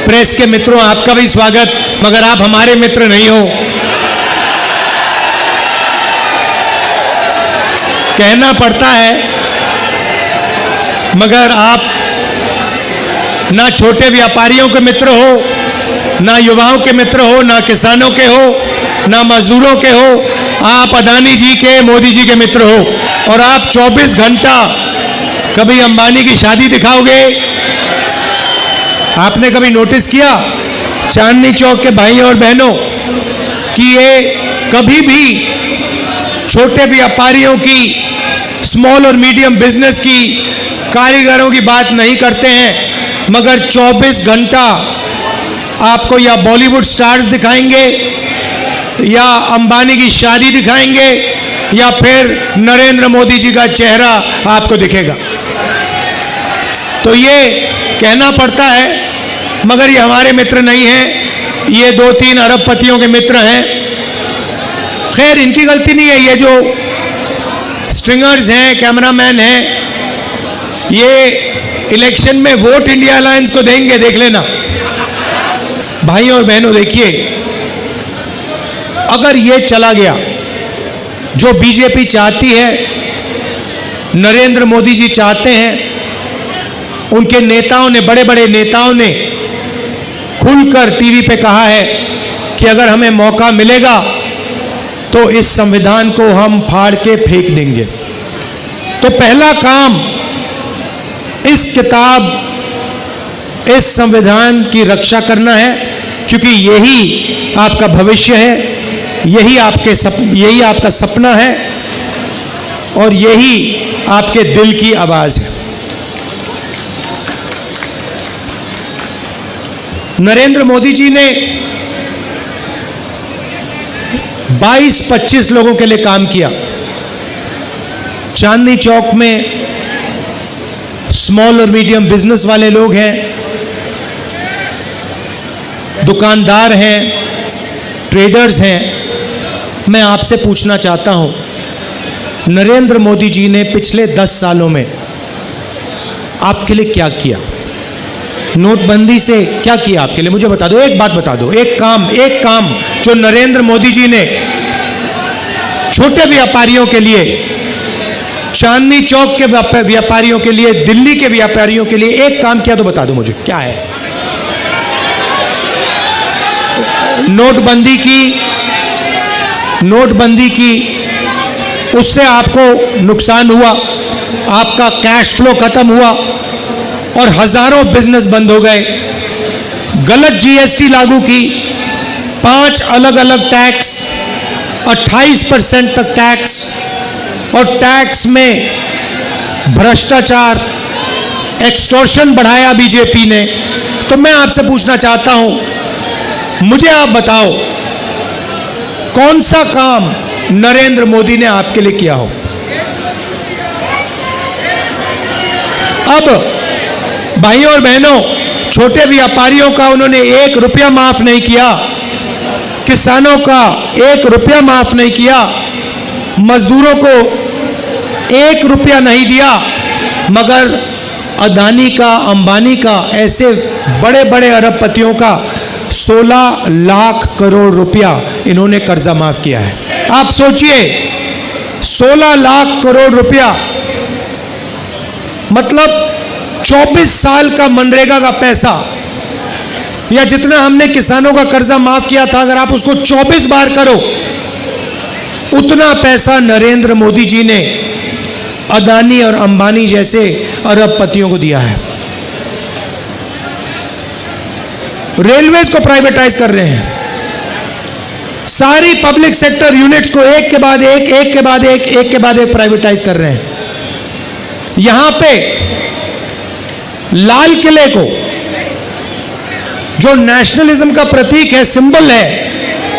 Press के मित्रों, आपका भी स्वागत, मगर आप हमारे मित्र नहीं हो। कहना पड़ता है, मगर आप ना छोटे व्यापारियों के मित्र हो, ना युवाओं के मित्र हो, ना किसानों के हो, ना मजदूरों के हो। आप अदानी जी के, मोदी जी के मित्र हो। और आप 24 घंटा कभी अंबानी की शादी दिखाओगे? आपने कभी नोटिस किया चांदनी चौक के भाई और बहनों कि ये कभी भी छोटे व्यापारियों की, स्मॉल और मीडियम बिजनेस की, कारीगरों की बात नहीं करते हैं, मगर 24 घंटा आपको या बॉलीवुड स्टार्स दिखाएंगे, या अंबानी की शादी दिखाएंगे, या फिर नरेंद्र मोदी जी का चेहरा आपको दिखेगा। तो ये कहना पड़ता है, मगर ये हमारे मित्र नहीं हैं, ये 2-3 अरबपतियों के मित्र हैं। खैर, इनकी गलती नहीं है। ये जो स्ट्रिंगर्स हैं, कैमरामैन हैं, ये इलेक्शन में वोट इंडिया अलायंस को देंगे, देख लेना। भाई और बहनों, देखिए, अगर ये चला गया जो बीजेपी चाहती है, नरेंद्र मोदी जी चाहते हैं, उनके नेताओं ने, बड़े बड़े नेताओं ने खुलकर टीवी पे कहा है कि अगर हमें मौका मिलेगा तो इस संविधान को हम फाड़ के फेंक देंगे। तो पहला काम इस किताब, इस संविधान की रक्षा करना है, क्योंकि यही आपका भविष्य है, यही आपका सपना है, और यही आपके दिल की आवाज है। नरेंद्र मोदी जी ने 22-25 लोगों के लिए काम किया। चांदनी चौक में स्मॉल और मीडियम बिजनेस वाले लोग हैं, दुकानदार हैं, ट्रेडर्स हैं। मैं आपसे पूछना चाहता हूं, नरेंद्र मोदी जी ने पिछले 10 सालों में आपके लिए क्या किया? नोटबंदी से क्या किया आपके लिए? मुझे बता दो, एक बात बता दो, एक काम जो नरेंद्र मोदी जी ने छोटे व्यापारियों के लिए, चांदनी चौक के व्यापारियों के लिए, दिल्ली के व्यापारियों के लिए एक काम किया तो बता दो मुझे, क्या है? नोटबंदी की, उससे आपको नुकसान हुआ, आपका कैश फ्लो खत्म हुआ और हजारों बिजनेस बंद हो गए। गलत जीएसटी लागू की, 5 अलग अलग टैक्स, 28% तक टैक्स, और टैक्स में भ्रष्टाचार, एक्सटॉर्शन बढ़ाया बीजेपी ने। तो मैं आपसे पूछना चाहता हूं, मुझे आप बताओ, कौन सा काम नरेंद्र मोदी ने आपके लिए किया हो? अब भाइयों और बहनों, छोटे व्यापारियों का उन्होंने 1 रुपया माफ नहीं किया, किसानों का 1 रुपया माफ नहीं किया, मजदूरों को 1 रुपया नहीं दिया, मगर अदानी का, अंबानी का, ऐसे बड़े बड़े अरबपतियों का 16 लाख करोड़ रुपया इन्होंने कर्जा माफ किया है। आप सोचिए, 16 लाख करोड़ रुपया, मतलब 24 साल का मनरेगा का पैसा, या जितना हमने किसानों का कर्जा माफ किया था, अगर आप उसको 24 बार करो, उतना पैसा नरेंद्र मोदी जी ने अदानी और अंबानी जैसे अरबपतियों को दिया है। रेलवेज को प्राइवेटाइज कर रहे हैं, सारी पब्लिक सेक्टर यूनिट्स को एक के बाद एक प्राइवेटाइज कर रहे हैं। यहां पे लाल किले को, जो नेशनलिज्म का प्रतीक है, सिंबल है,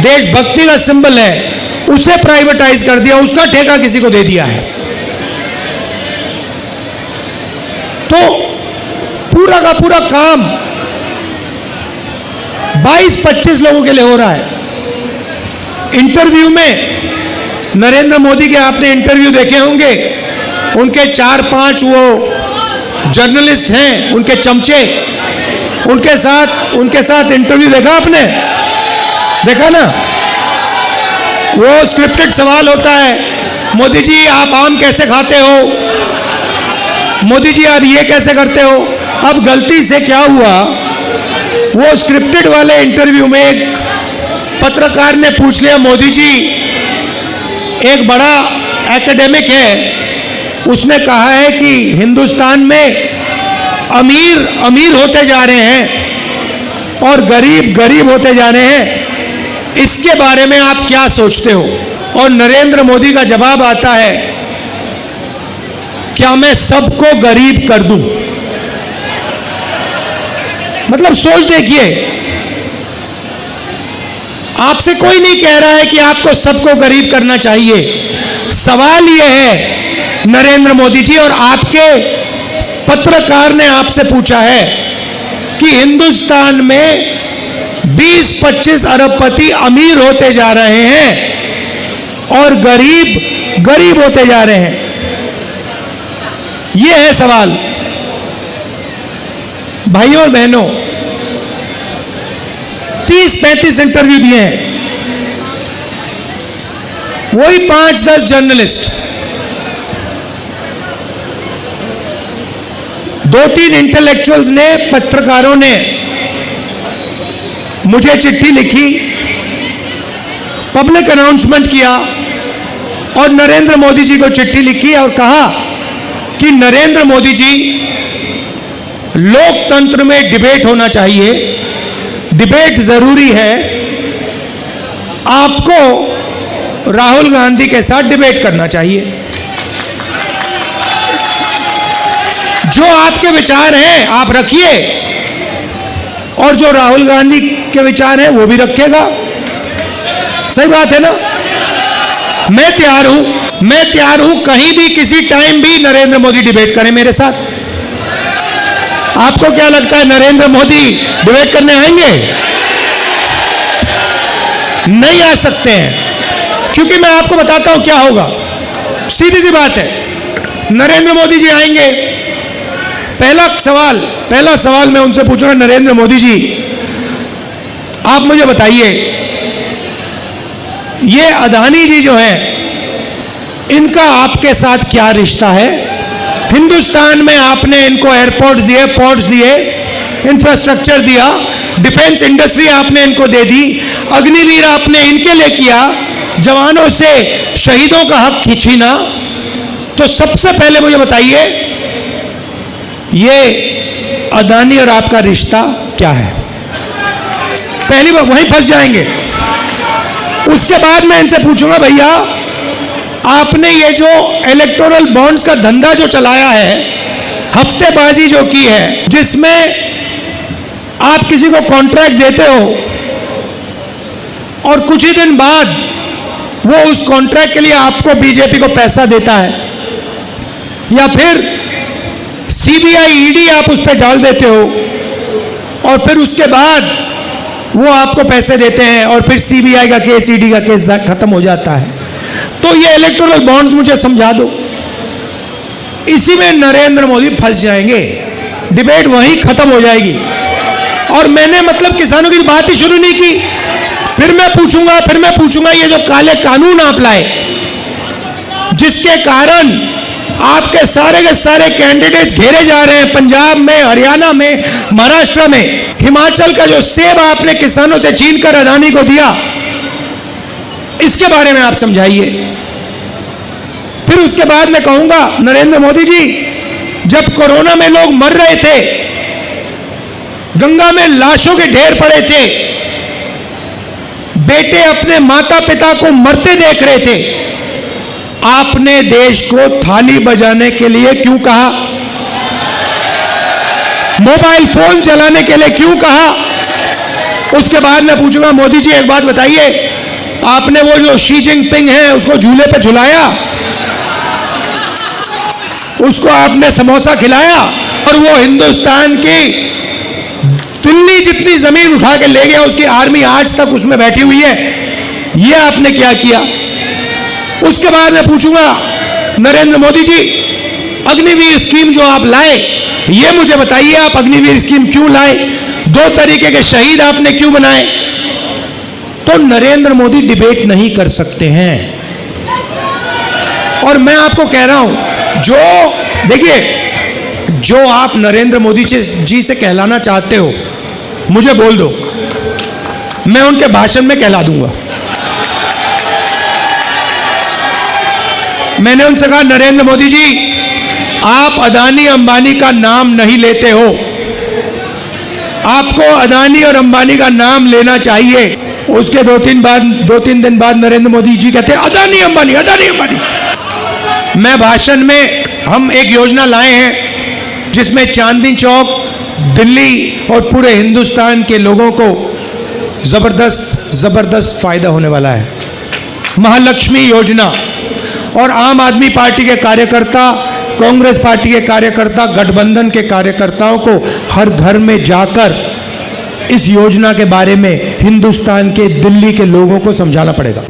देशभक्ति का सिंबल है, उसे प्राइवेटाइज कर दिया, उसका ठेका किसी को दे दिया है। तो पूरा का पूरा काम 22-25 लोगों के लिए हो रहा है। इंटरव्यू में नरेंद्र मोदी के आपने इंटरव्यू देखे होंगे, उनके 4-5 वो जर्नलिस्ट हैं, उनके चमचे, उनके साथ इंटरव्यू देखा आपने? देखा ना? वो स्क्रिप्टेड सवाल होता है, मोदी जी आप आम कैसे खाते हो, मोदी जी आप ये कैसे करते हो। अब गलती से क्या हुआ, वो स्क्रिप्टेड वाले इंटरव्यू में एक पत्रकार ने पूछ लिया, मोदी जी एक बड़ा एकेडमिक है, उसने कहा है कि हिंदुस्तान में अमीर अमीर होते जा रहे हैं और गरीब गरीब होते जा रहे हैं, इसके बारे में आप क्या सोचते हो। और नरेंद्र मोदी का जवाब आता है, क्या मैं सबको गरीब कर दूं। मतलब सोच देखिए, आपसे कोई नहीं कह रहा है कि आपको सबको गरीब करना चाहिए। सवाल यह है नरेंद्र मोदी जी, और आपके पत्रकार ने आपसे पूछा है कि हिंदुस्तान में 20-25 अरबपति अमीर होते जा रहे हैं और गरीब गरीब होते जा रहे हैं। यह है सवाल। भाइयों और बहनों, 30-35 इंटरव्यू दिए हैं, वही 5-10 जर्नलिस्ट, 2-3 इंटेलेक्चुअल्स ने, पत्रकारों ने मुझे चिट्ठी लिखी, पब्लिक अनाउंसमेंट किया और नरेंद्र मोदी जी को चिट्ठी लिखी और कहा कि नरेंद्र मोदी जी, लोकतंत्र में डिबेट होना चाहिए, डिबेट जरूरी है, आपको राहुल गांधी के साथ डिबेट करना चाहिए। जो आपके विचार हैं आप रखिए और जो राहुल गांधी के विचार हैं वो भी रखेगा। सही बात है ना? मैं तैयार हूं कहीं भी किसी टाइम भी नरेंद्र मोदी डिबेट करें मेरे साथ। आपको क्या लगता है नरेंद्र मोदी डिबेट करने आएंगे? नहीं आ सकते हैं, क्योंकि मैं आपको बताता हूं क्या होगा। सीधी सी बात है, नरेंद्र मोदी जी आएंगे, पहला सवाल मैं उनसे पूछूंगा, नरेंद्र मोदी जी आप मुझे बताइए, ये अदानी जी जो हैं इनका आपके साथ क्या रिश्ता है? हिंदुस्तान में आपने इनको एयरपोर्ट दिए, पोर्ट्स दिए, इंफ्रास्ट्रक्चर दिया, डिफेंस इंडस्ट्री आपने इनको दे दी, अग्निवीर आपने इनके लिए किया, जवानों से शहीदों का हक छीना। तो सबसे पहले मुझे बताइए, ये अदानी और आपका रिश्ता क्या है? पहली बार वहीं फंस जाएंगे। उसके बाद मैं इनसे पूछूंगा, भैया आपने ये जो इलेक्टोरल बॉन्ड्स का धंधा जो चलाया है, हफ्तेबाजी जो की है, जिसमें आप किसी को कॉन्ट्रैक्ट देते हो और कुछ ही दिन बाद वो उस कॉन्ट्रैक्ट के लिए आपको बीजेपी को पैसा देता है, या फिर सीबीआई ईडी आप उस पर डाल देते हो और फिर उसके बाद वो आपको पैसे देते हैं और फिर सीबीआई का केस, ईडी का केस खत्म हो जाता है। तो ये इलेक्टोरल बॉन्ड्स मुझे समझा दो। इसी में नरेंद्र मोदी फंस जाएंगे, डिबेट वहीं खत्म हो जाएगी। और मैंने मतलब किसानों की बात ही शुरू नहीं की। फिर मैं पूछूंगा ये जो काले कानून आप लाए, जिसके कारण आपके सारे के सारे कैंडिडेट्स घेरे जा रहे हैं, पंजाब में, हरियाणा में, महाराष्ट्र में, हिमाचल का जो सेब आपने किसानों से छीन कर अदानी को दिया, इसके बारे में आप समझाइए। फिर उसके बाद मैं कहूंगा, नरेंद्र मोदी जी, जब कोरोना में लोग मर रहे थे, गंगा में लाशों के ढेर पड़े थे, बेटे अपने माता पिता को मरते देख रहे थे, आपने देश को थाली बजाने के लिए क्यों कहा? मोबाइल फोन चलाने के लिए क्यों कहा? उसके बाद मैं पूछूंगा, मोदी जी एक बात बताइए, आपने वो जो शी जिनपिंग है उसको झूले पे झुलाया, उसको आपने समोसा खिलाया और वो हिंदुस्तान की दिल्ली जितनी जमीन उठा के ले गया, उसकी आर्मी आज तक उसमें बैठी हुई है, ये आपने क्या किया? उसके बाद मैं पूछूंगा, नरेंद्र मोदी जी, अग्निवीर स्कीम जो आप लाए, ये मुझे बताइए, आप अग्निवीर स्कीम क्यों लाए? दो तरीके के शहीद आपने क्यों बनाए? तो नरेंद्र मोदी डिबेट नहीं कर सकते हैं। और मैं आपको कह रहा हूं, जो देखिए, जो आप नरेंद्र मोदी जी से कहलाना चाहते हो, मुझे बोल दो, मैं उनके भाषण में कहला दूंगा। मैंने उनसे कहा, नरेंद्र मोदी जी, आप अदानी अंबानी का नाम नहीं लेते हो, आपको अदानी और अंबानी का नाम लेना चाहिए। उसके दो तीन दिन बाद नरेंद्र मोदी जी कहते, अदानी अंबानी, अदानी अंबानी। मैं भाषण में, हम एक योजना लाए हैं जिसमें चांदनी चौक, दिल्ली और पूरे हिंदुस्तान के लोगों को जबरदस्त फायदा होने वाला है। महालक्ष्मी योजना। और आम आदमी पार्टी के कार्यकर्ता, कांग्रेस पार्टी के कार्यकर्ता, गठबंधन के कार्यकर्ताओं को हर घर में जाकर इस योजना के बारे में हिंदुस्तान के, दिल्ली के लोगों को समझाना पड़ेगा।